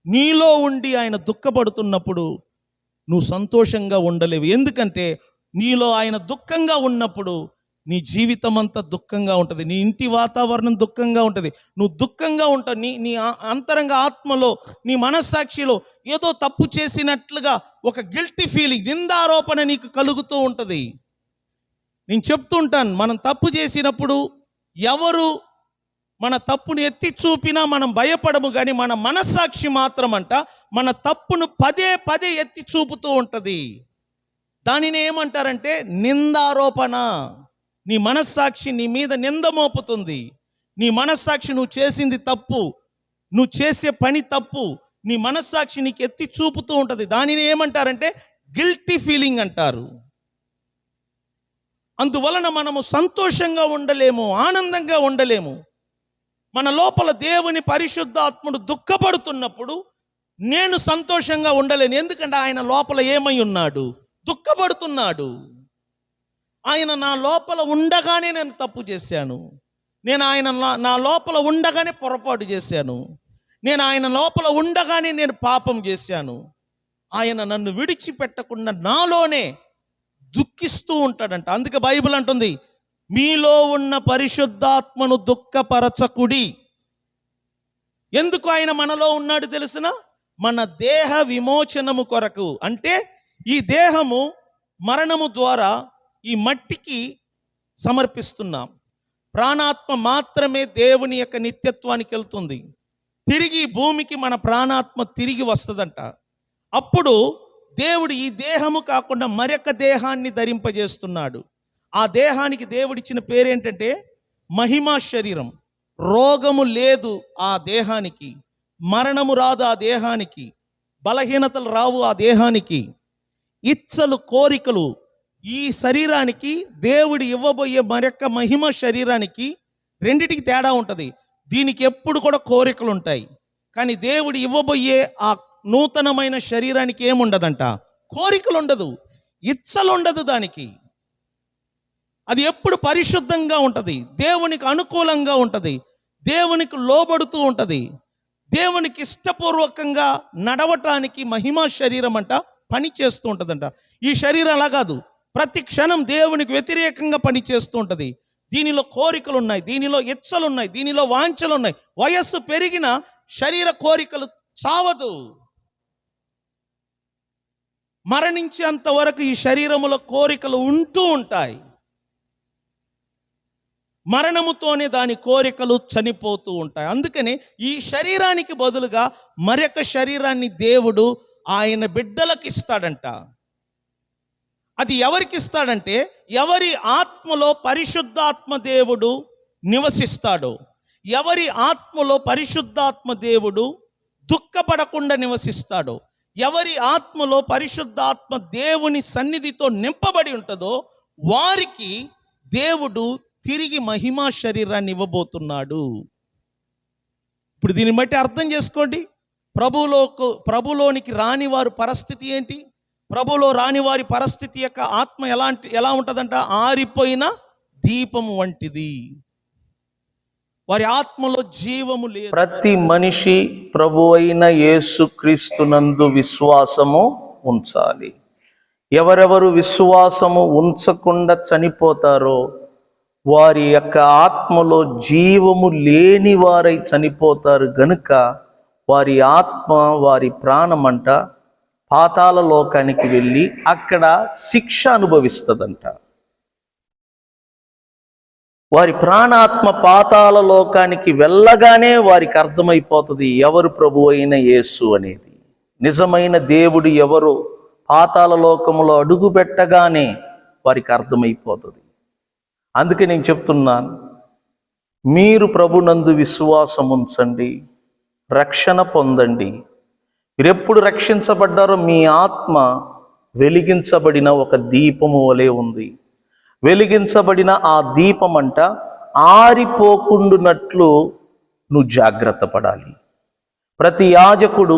నీలో ఉండి ఆయన దుఃఖపడుతున్నప్పుడు నువ్వు సంతోషంగా ఉండలేవు. ఎందుకంటే నీలో ఆయన దుఃఖంగా ఉన్నప్పుడు నీ జీవితం అంతా దుఃఖంగా ఉంటుంది, నీ ఇంటి వాతావరణం దుఃఖంగా ఉంటుంది, నువ్వు దుఃఖంగా ఉంటావు. నీ అంతరంగ ఆత్మలో, నీ మనస్సాక్షిలో ఏదో తప్పు చేసినట్లుగా ఒక గిల్టీ ఫీలింగ్, నిందారోపణ నీకు కలుగుతూ ఉంటుంది. నేను చెప్తూ ఉంటాను, మనం తప్పు చేసినప్పుడు ఎవరు మన తప్పును ఎత్తి చూపినా మనం భయపడము, కానీ మన మనస్సాక్షి మాత్రం మన తప్పును పదే పదే ఎత్తి చూపుతూ ఉంటుంది. దానిని ఏమంటారంటే నిందారోపణ. నీ మనస్సాక్షి నీ మీద నింద మోపుతుంది. నీ మనస్సాక్షి నువ్వు చేసింది తప్పు, నువ్వు చేసే పని తప్పు, నీ మనస్సాక్షి నీకు ఎత్తి చూపుతూ ఉంటుంది. దానిని ఏమంటారంటే గిల్టీ ఫీలింగ్ అంటారు. అందువలన మనము సంతోషంగా ఉండలేము, ఆనందంగా ఉండలేము. మన లోపల దేవుని పరిశుద్ధాత్ముడు దుఃఖపడుతున్నప్పుడు నేను సంతోషంగా ఉండలేను. ఎందుకంటే ఆయన లోపల ఏమై ఉన్నాడు? దుఃఖపడుతున్నాడు. ఆయన నా లోపల ఉండగానే నేను తప్పు చేశాను, నేను ఆయన నా లోపల ఉండగానే పొరపాటు చేశాను, నేను ఆయన లోపల ఉండగానే నేను పాపం చేశాను. ఆయన నన్ను విడిచిపెట్టకుండా నాలోనే దుఃఖిస్తూ ఉంటాడంట. అందుకే బైబిల్ అంటుంది, మీలో ఉన్న పరిశుద్ధాత్మను దుఃఖపరచకుడి. ఎందుకు ఆయన మనలో ఉన్నాడు తెలుసునా? మన దేహ విమోచనము కొరకు. అంటే ఈ దేహము మరణము ద్వారా ఈ మట్టికి సమర్పిస్తున్నాం. ప్రాణాత్మ మాత్రమే దేవుని యొక్క నిత్యత్వానికి వెళ్తుంది. తిరిగి భూమికి మన ప్రాణాత్మ తిరిగి వస్తుందంట. అప్పుడు దేవుడు ఈ దేహము కాకుండా మరొక దేహాన్ని ధరింపజేస్తున్నాడు. ఆ దేహానికి దేవుడిచ్చిన పేరేంటంటే మహిమా శరీరం. రోగము లేదు ఆ దేహానికి, మరణము రాదు ఆ దేహానికి, బలహీనతలు రావు ఆ దేహానికి, ఇచ్చలు కోరికలు. ఈ శరీరానికి దేవుడు ఇవ్వబోయే మరొక మహిమ శరీరానికి రెండిటికి తేడా ఉంటుంది. దీనికి ఎప్పుడు కూడా కోరికలు ఉంటాయి, కానీ దేవుడు ఇవ్వబోయే ఆ నూతనమైన శరీరానికి ఏముండదంట? కోరికలు ఉండదు, ఇచ్చలు ఉండదు. దానికి అది ఎప్పుడు పరిశుద్ధంగా ఉంటుంది, దేవునికి అనుకూలంగా ఉంటుంది, దేవునికి లోబడుతూ ఉంటుంది, దేవునికి ఇష్టపూర్వకంగా నడవటానికి మహిమా శరీరం పని చేస్తూ ఉంటుందంట. ఈ శరీరం అలా కాదు, ప్రతి క్షణం దేవునికి వ్యతిరేకంగా పని చేస్తూ ఉంటుంది. దీనిలో కోరికలు ఉన్నాయి, దీనిలో ఇచ్చలు ఉన్నాయి, దీనిలో వాంఛలు ఉన్నాయి. వయస్సు పెరిగిన శరీర కోరికలు చావదు. మరణించేంత వరకు ఈ శరీరములో కోరికలు ఉంటూ ఉంటాయి. మరణముతోనే దాని కోరికలు చనిపోతూ ఉంటాయి. అందుకని ఈ శరీరానికి బదులుగా మరొక శరీరాన్ని దేవుడు ఆయన బిడ్డలకు ఇస్తాడంట. అది ఎవరికి ఇస్తాడంటే ఎవరి ఆత్మలో పరిశుద్ధాత్మ దేవుడు నివసిస్తాడో, ఎవరి ఆత్మలో పరిశుద్ధాత్మ దేవుడు దుఃఖపడకుండా నివసిస్తాడో, ఎవరి ఆత్మలో పరిశుద్ధాత్మ దేవుని సన్నిధితో నింపబడి ఉంటుందో వారికి దేవుడు తిరిగి మహిమా శరీరాన్ని ఇవ్వబోతున్నాడు. ఇప్పుడు దీన్ని బట్టి అర్థం చేసుకోండి, ప్రభులోనికి రాని వారి పరిస్థితి ఏంటి? ప్రభులో రాని వారి పరిస్థితి యొక్క ఆత్మ ఎలా ఉంటుందంట? ఆరిపోయిన దీపము వంటిది. వారి ఆత్మలో జీవము లేదు. ప్రతి మనిషి ప్రభు అయిన యేసుక్రీస్తునందు విశ్వాసము ఉంచాలి. ఎవరెవరు విశ్వాసము ఉంచకుండా చనిపోతారో వారి యొక్క ఆత్మలో జీవము లేని వారై చనిపోతారు గనుక వారి ఆత్మ, వారి ప్రాణమంట పాతాళ లోకానికి వెళ్ళి అక్కడ శిక్ష అనుభవిస్తుందంట. వారి ప్రాణాత్మ పాతాళ లోకానికి వెళ్ళగానే వారికి అర్థమైపోతుంది ఎవరు ప్రభు అయిన యేసు అనేది. నిజమైన దేవుడు ఎవరు పాతాళ లోకములో అడుగు పెట్టగానే వారికి అర్థమైపోతుంది. అందుకే నేను చెప్తున్నాను, మీరు ప్రభునందు విశ్వాసం ఉంచండి, రక్షణ పొందండి. మీరెప్పుడు రక్షించబడ్డారో మీ ఆత్మ వెలిగించబడిన ఒక దీపము వలె ఉంది. వెలిగించబడిన ఆ దీపం ఆరిపోకుండునట్లు నువ్వు జాగ్రత్త పడాలి. ప్రతి యాజకుడు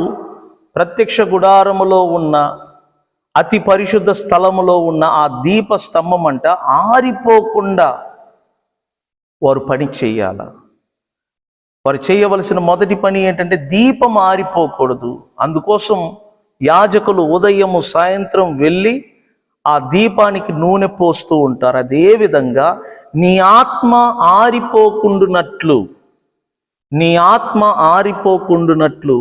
ప్రత్యక్ష గుడారములో ఉన్న అతి పరిశుద్ధ స్థలములో ఉన్న ఆ దీప స్తంభం ఆరిపోకుండా వారు పని చేయాల. వారు చేయవలసిన మొదటి పని ఏంటంటే దీపం ఆరిపోకూడదు. అందుకోసం యాజకులు ఉదయము సాయంత్రం వెళ్ళి ఆ దీపానికి నూనె పోస్తూ ఉంటారు. అదేవిధంగా నీ ఆత్మ ఆరిపోకుండునట్లు, నీ ఆత్మ ఆరిపోకుండునట్లు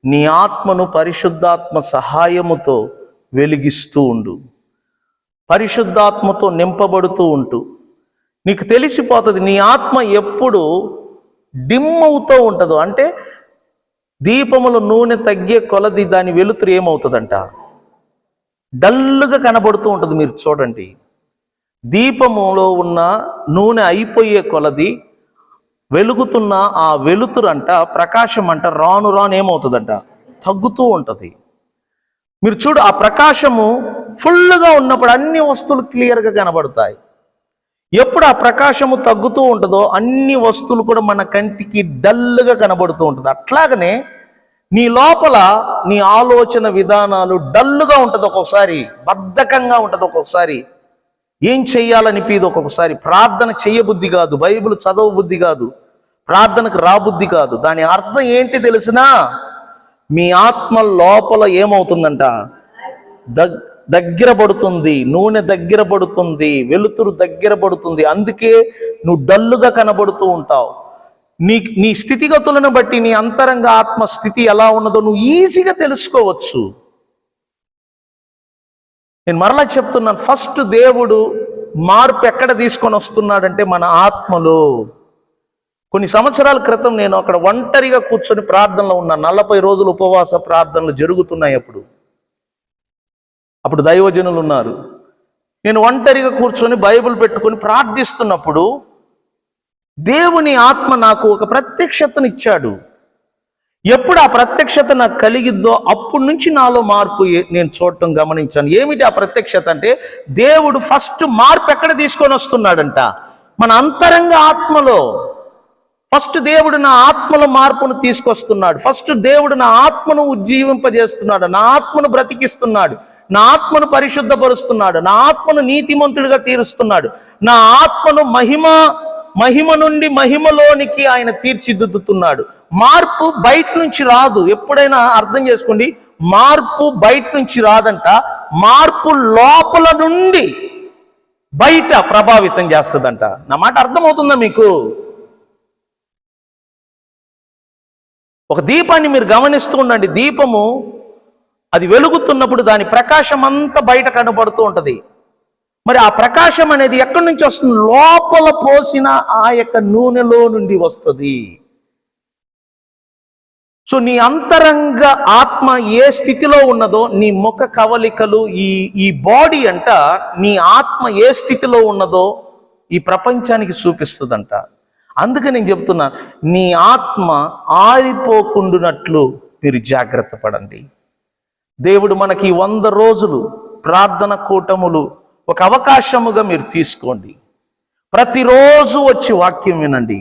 నీ ఆత్మను పరిశుద్ధాత్మ సహాయముతో వెలిగిస్తూ ఉండు. పరిశుద్ధాత్మతో నింపబడుతూ ఉంటూ నీకు తెలిసిపోతుంది నీ ఆత్మ ఎప్పుడు డిమ్ అవుతూ ఉంటుందో. అంటే దీపములో నూనె తగ్గే కొలది దాని వెలుతురు ఏమవుతుందంట, డల్లుగా కనబడుతూ ఉంటుంది. మీరు చూడండి, దీపములో ఉన్న నూనె అయిపోయే కొలది వెలుగుతున్న ఆ వెలుతురు అంట, ప్రకాశం అంట రాను రాను ఏమవుతుందంట, తగ్గుతూ ఉంటుంది. మీరు చూడు, ఆ ప్రకాశము ఫుల్గా ఉన్నప్పుడు అన్ని వస్తువులు క్లియర్గా కనబడతాయి. ఎప్పుడు ఆ ప్రకాశము తగ్గుతూ ఉంటుందో అన్ని వస్తువులు కూడా మన కంటికి డల్గా కనబడుతూ ఉంటుంది. అట్లాగనే నీ లోపల నీ ఆలోచన విధానాలు డల్గా ఉంటుంది, ఒక్కొక్కసారి బద్ధకంగా ఉంటుంది, ఒక్కొక్కసారి ఏం చెయ్యాలనిపిది, ఒక్కొక్కసారి ప్రార్థన చెయ్యబుద్ధి కాదు, బైబిల్ చదవబుద్ధి కాదు, ప్రార్థనకు రాబుద్ధి కాదు. దాని అర్థం ఏంటి తెలిసినా, మీ ఆత్మ లోపల ఏమవుతుందంట, దగ్గర పడుతుంది, నూనె దగ్గర పడుతుంది, వెలుతురు దగ్గర పడుతుంది. అందుకే నువ్వు డల్లుగా కనబడుతూ ఉంటావు. నీ స్థితిగతులను బట్టి నీ అంతరంగ ఆత్మ స్థితి ఎలా ఉన్నదో నువ్వు ఈజీగా తెలుసుకోవచ్చు. నేను మరలా చెప్తున్నాను, ఫస్ట్ దేవుడు మార్పు ఎక్కడ తీసుకొని వస్తున్నాడంటే మన ఆత్మలో. కొన్ని సంవత్సరాల క్రితం నేను అక్కడ ఒంటరిగా కూర్చొని ప్రార్థనలో ఉన్నా. 40 రోజులు ఉపవాస ప్రార్థనలు జరుగుతున్నాయి. అప్పుడు దైవజనులు ఉన్నారు. నేను ఒంటరిగా కూర్చొని బైబిల్ పెట్టుకొని ప్రార్థిస్తున్నప్పుడు దేవుని ఆత్మ నాకు ఒక ప్రత్యక్షతను ఇచ్చాడు. ఎప్పుడు ఆ ప్రత్యక్షత నాకు కలిగిద్దో అప్పటి నుంచి నాలో మార్పు నేను చూడటం గమనించాను. ఏమిటి ఆ ప్రత్యక్షత అంటే, దేవుడు ఫస్ట్ మార్పు ఎక్కడ తీసుకొని వస్తున్నాడంట, మన అంతరంగ ఆత్మలో. ఫస్ట్ దేవుడు నా ఆత్మలో మార్పును తీసుకొస్తున్నాడు. ఫస్ట్ దేవుడు నా ఆత్మను ఉజ్జీవింపజేస్తున్నాడు, నా ఆత్మను బ్రతికిస్తున్నాడు, నా ఆత్మను పరిశుద్ధపరుస్తున్నాడు, నా ఆత్మను నీతిమంతుడిగా తీరుస్తున్నాడు, నా ఆత్మను మహిమ నుండి మహిమలోనికి ఆయన తీర్చిదిద్దుతున్నాడు. మార్పు బయట నుంచి రాదు. ఎప్పుడైనా అర్థం చేసుకోండి, మార్పు బయట నుంచి రాదంట, మార్పు లోపల నుండి బయట ప్రభావితం చేస్తుందంట. నా మాట అర్థమవుతుందా మీకు? ఒక దీపాన్ని మీరు గమనిస్తూ ఉండండి. దీపము అది వెలుగుతున్నప్పుడు దాని ప్రకాశం అంతా బయట కనబడుతూ ఉంటుంది. మరి ఆ ప్రకాశం అనేది ఎక్కడి నుంచి వస్తుంది? లోపల పోసిన ఆ యొక్క నూనెలో నుండి వస్తుంది. సో నీ అంతరంగ ఆత్మ ఏ స్థితిలో ఉన్నదో నీ ముఖ కవలికలు, ఈ బాడీ అంట, నీ ఆత్మ ఏ స్థితిలో ఉన్నదో ఈ ప్రపంచానికి చూపిస్తుందంట. అందుకే నేను చెప్తున్నా, నీ ఆత్మ ఆరిపోకుండునట్లు మీరు జాగ్రత్త పడండి. దేవుడు మనకి 100 రోజులు ప్రార్థన కూటములు ఒక అవకాశముగా మీరు తీసుకోండి. ప్రతిరోజు వచ్చి వాక్యం వినండి.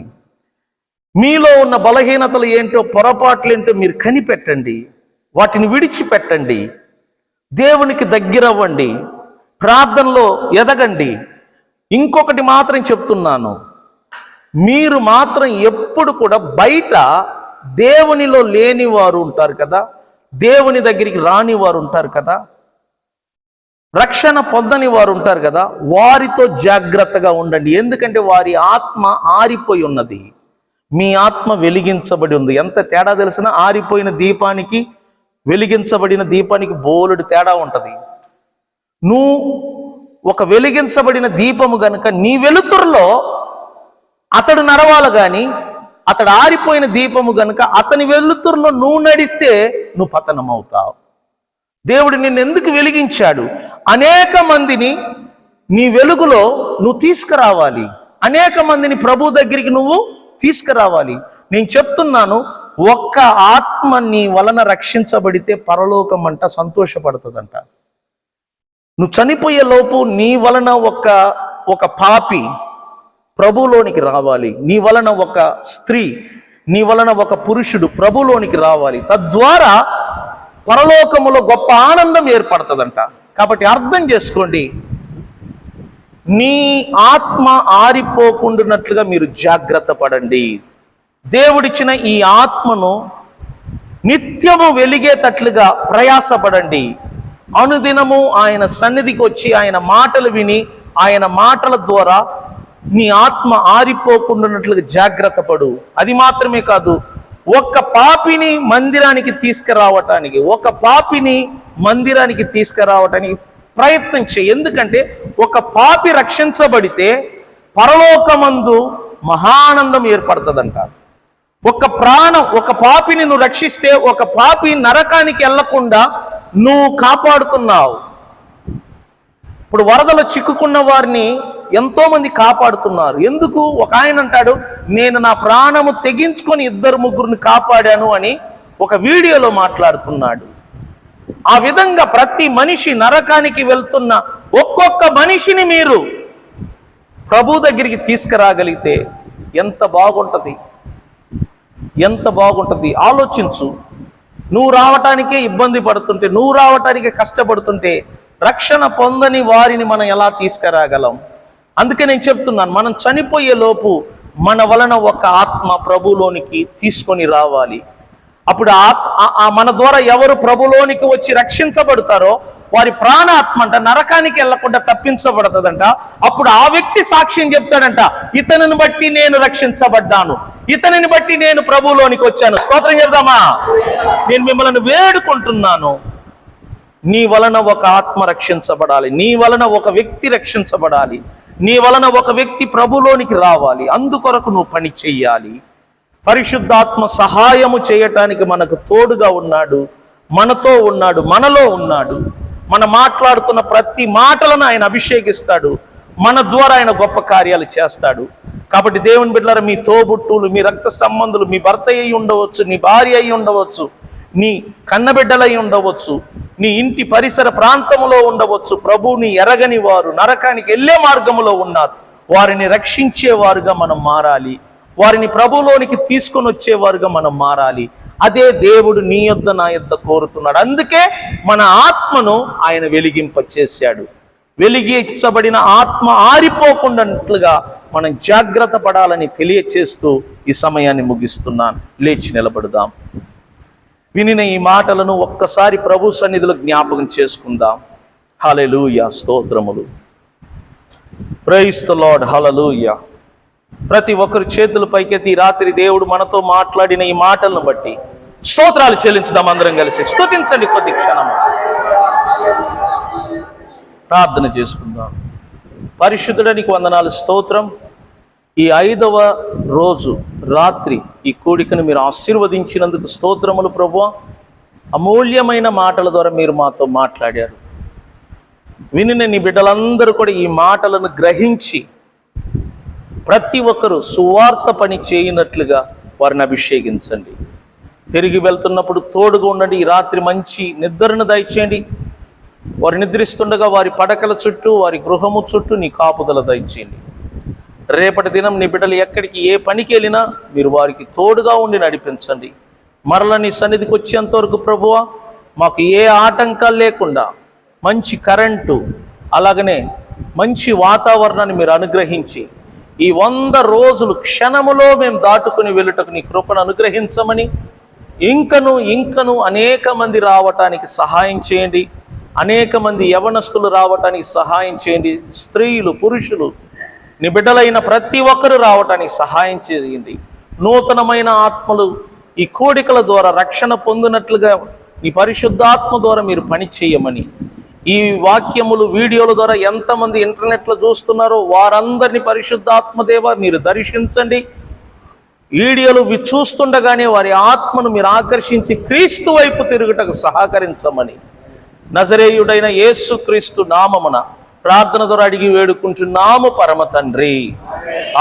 మీలో ఉన్న బలహీనతలు ఏంటో, పొరపాట్లు ఏంటో మీరు కనిపెట్టండి, వాటిని విడిచిపెట్టండి, దేవునికి దగ్గరవ్వండి, ప్రార్థనలో ఎదగండి. ఇంకొకటి మాత్రం చెప్తున్నాను, మీరు మాత్రం ఎప్పుడు కూడా బయట దేవునిలో లేని వారు ఉంటారు కదా, దేవుని దగ్గరికి రాని వారు ఉంటారు కదా, రక్షణ పొందని వారు ఉంటారు కదా, వారితో జాగ్రత్తగా ఉండండి. ఎందుకంటే వారి ఆత్మ ఆరిపోయి ఉన్నది, మీ ఆత్మ వెలిగించబడి ఉంది. ఎంత తేడా తెలిసినా ఆరిపోయిన దీపానికి వెలిగించబడిన దీపానికి బోలెడు తేడా ఉంటుంది. నువ్వు ఒక వెలిగించబడిన దీపము గనుక నీ వెలుతురులో అతడు నడవాలి, కానీ అతడు ఆరిపోయిన దీపము గనుక అతని వెలుతురులో నువ్వు నడిస్తే నువ్వు పతనం అవుతావు. దేవుడు నిన్ను ఎందుకు వెలిగించాడు? అనేక మందిని నీ వెలుగులో నువ్వు తీసుకురావాలి, అనేక మందిని ప్రభు దగ్గరికి నువ్వు తీసుకురావాలి. నేను చెప్తున్నాను, ఒక్క ఆత్మ నీ వలన రక్షించబడితే పరలోకం అంట సంతోషపడుతుందంట. నువ్వు చనిపోయే లోపు నీ వలన ఒక పాపి ప్రభులోనికి రావాలి, నీ వలన ఒక స్త్రీ, నీ వలన ఒక పురుషుడు ప్రభులోనికి రావాలి. తద్వారా పరలోకములో గొప్ప ఆనందం ఏర్పడుతుందంట. కాబట్టి అర్థం చేసుకోండి, నీ ఆత్మ ఆరిపోకుండానట్లుగా మీరు జాగ్రత్త పడండి. దేవుడిచ్చిన ఈ ఆత్మను నిత్యము వెలిగేటట్లుగా ప్రయాసపడండి. అనుదినము ఆయన సన్నిధికి వచ్చి ఆయన మాటలు విని ఆయన మాటల ద్వారా నీ ఆత్మ ఆరిపోకుండాన్నట్లుగా జాగ్రత్త పడు. అది మాత్రమే కాదు, ఒక పాపిని మందిరానికి తీసుకురావటానికి ప్రయత్నం చేయి. ఎందుకంటే ఒక పాపి రక్షించబడితే పరలోకమందు మహానందం ఏర్పడుతుందంట. ఒక పాపిని నువ్వు రక్షిస్తే, ఒక పాపి నరకానికి వెళ్లకుండా నువ్వు కాపాడుతున్నావు. ఇప్పుడు వరదలో చిక్కుకున్న వారిని ఎంతో మంది కాపాడుతున్నారు. ఎందుకు? ఒక ఆయన అంటాడు, నేను నా ప్రాణము తెగించుకొని 2-3 కాపాడాను అని ఒక వీడియోలో మాట్లాడుతున్నాడు. ఆ విధంగా ప్రతి మనిషి నరకానికి వెళ్తున్న ఒక్కొక్క మనిషిని మీరు ప్రభు దగ్గరికి తీసుకురాగలిగితే ఎంత బాగుంటది. ఆలోచించు. నువ్వు రావటానికే ఇబ్బంది పడుతుంటే, నువ్వు రావటానికే కష్టపడుతుంటే రక్షణ పొందని వారిని మనం ఎలా తీసుకురాగలం? అందుకే నేను చెప్తున్నాను, మనం చనిపోయే లోపు మన వలన ఒక ఆత్మ ప్రభులోనికి తీసుకొని రావాలి. అప్పుడు మన ద్వారా ఎవరు ప్రభులోనికి వచ్చి రక్షించబడతారో వారి ప్రాణాత్మ అంట నరకానికి వెళ్లకుండా తప్పించబడతాదంట. అప్పుడు ఆ వ్యక్తి సాక్ష్యం చెప్తాడంట, ఇతనిని బట్టి నేను రక్షించబడ్డాను, ఇతనిని బట్టి నేను ప్రభులోనికి వచ్చాను. స్తోత్రం చెప్దామా? నేను మిమ్మల్ని వేడుకుంటున్నాను, నీ వలన ఒక ఆత్మ రక్షించబడాలి, నీ వలన ఒక వ్యక్తి రక్షించబడాలి, నీ వలన ఒక వ్యక్తి ప్రభులోనికి రావాలి. అందుకొరకు నువ్వు పని చెయ్యాలి. పరిశుద్ధాత్మ సహాయము చేయటానికి మనకు తోడుగా ఉన్నాడు, మనతో ఉన్నాడు, మనలో ఉన్నాడు. మనం మాట్లాడుతున్న ప్రతి మాటలను ఆయన అభిషేకిస్తాడు. మన ద్వారా ఆయన గొప్ప కార్యాలు చేస్తాడు. కాబట్టి దేవుని బిడ్డలారా, మీ తోబుట్టులు, మీ రక్త సంబంధులు, మీ భర్త అయి ఉండవచ్చు, నీ భార్య అయి ఉండవచ్చు, నీ కన్నబిడ్డలై ఉండవచ్చు, నీ ఇంటి పరిసర ప్రాంతంలో ఉండవచ్చు. ప్రభువుని ఎరగని వారు నరకానికి వెళ్ళే మార్గంలో ఉన్నారు. వారిని రక్షించేవారుగా మనం మారాలి. వారిని ప్రభులోనికి తీసుకొని వచ్చేవారుగా మనం మారాలి. అదే దేవుడు నీ యొద్ద నా యొద్ద కోరుతున్నాడు. అందుకే మన ఆత్మను ఆయన వెలిగింపచేశాడు. వెలిగించబడిన ఆత్మ ఆరిపోకుండాట్లుగా మనం జాగ్రత్త పడాలని తెలియచేస్తూ ఈ సమయాన్ని ముగిస్తున్నాను. లేచి నిలబడదాం. వినిన ఈ మాటలను ఒక్కసారి ప్రభు సన్నిధిలో జ్ఞాపకం చేసుకుందాం. హల్లెలూయా, స్తోత్రములు. Praise the Lord. హల్లెలూయా. ప్రతి ఒక్కరు చేతుల పైకెత్తి రాత్రి దేవుడు మనతో మాట్లాడిన ఈ మాటలను బట్టి స్తోత్రాలు చెల్లించుదాం. అందరం కలిసి స్తుతించండి. కొద్ది క్షణం ప్రార్థన చేసుకుందాం. పరిశుద్ధుడానికి వందనాలు, స్తోత్రం. ఈ 5వ రోజు రాత్రి ఈ కూడికను మీరు ఆశీర్వదించినందుకు స్తోత్రములు ప్రభువా. అమూల్యమైన మాటల ద్వారా మీరు మాతో మాట్లాడారు. వినిన నీ బిడ్డలందరూ కూడా ఈ మాటలను గ్రహించి ప్రతి ఒక్కరూ సువార్త పని చేయనట్లుగా వారిని అభిషేకించండి. తిరిగి వెళ్తున్నప్పుడు తోడుగా ఉండండి. ఈ రాత్రి మంచి నిద్రను దయచేయండి. వారు నిద్రిస్తుండగా వారి పడకల చుట్టూ, వారి గృహము చుట్టూ నీ కాపుదల దయచేయండి. రేపటి దినం నీ బిడ్డలు ఎక్కడికి ఏ పనికి వెళ్ళినా మీరు వారికి తోడుగా ఉండి నడిపించండి. మరలా నీ సన్నిధికి వచ్చేంతవరకు ప్రభువా మాకు ఏ ఆటంకాలు లేకుండా మంచి కరెంటు, అలాగనే మంచి వాతావరణాన్ని మీరు అనుగ్రహించి ఈ 100 రోజులు క్షణములో మేము దాటుకుని వెళ్ళుటకు నీ కృపను అనుగ్రహించమని, ఇంకను అనేక మంది రావటానికి సహాయం చేయండి. అనేక మంది యవనస్తులు రావటానికి సహాయం చేయండి. స్త్రీలు, పురుషులు, నీ బిడ్డలైన ప్రతి ఒక్కరు రావటానికి సహాయం చేయండి. నూతనమైన ఆత్మలు ఈ కోడికల ద్వారా రక్షణ పొందినట్లుగా నీ పరిశుద్ధాత్మ ద్వారా మీరు పని చేయమని, ఈ వాక్యములు వీడియోల ద్వారా ఎంతమంది ఇంటర్నెట్లో చూస్తున్నారో వారందరినీ పరిశుద్ధాత్మదేవ మీరు దర్శించండి. వీడియోలు చూస్తుండగానే వారి ఆత్మను మీరు ఆకర్షించి క్రీస్తు వైపు తిరుగుటకు సహకరించమని నజరేయుడైన యేసుక్రీస్తు నామమున ప్రార్థన ద్వారా అడిగి వేడుకుంటున్నాము పరమ తండ్రి.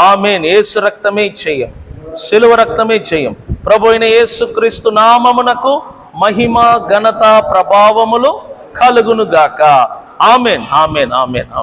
ఆమేన్. యేసు రక్తమే జయం, శిలువ రక్తమే జయం. ప్రభు అయిన యేసుక్రీస్తు నామమునకు మహిమ, ఘనత, ప్రభావములు కలుగును గాక. ఆమేన్, ఆమేన్, ఆమేన్, ఆమేన్.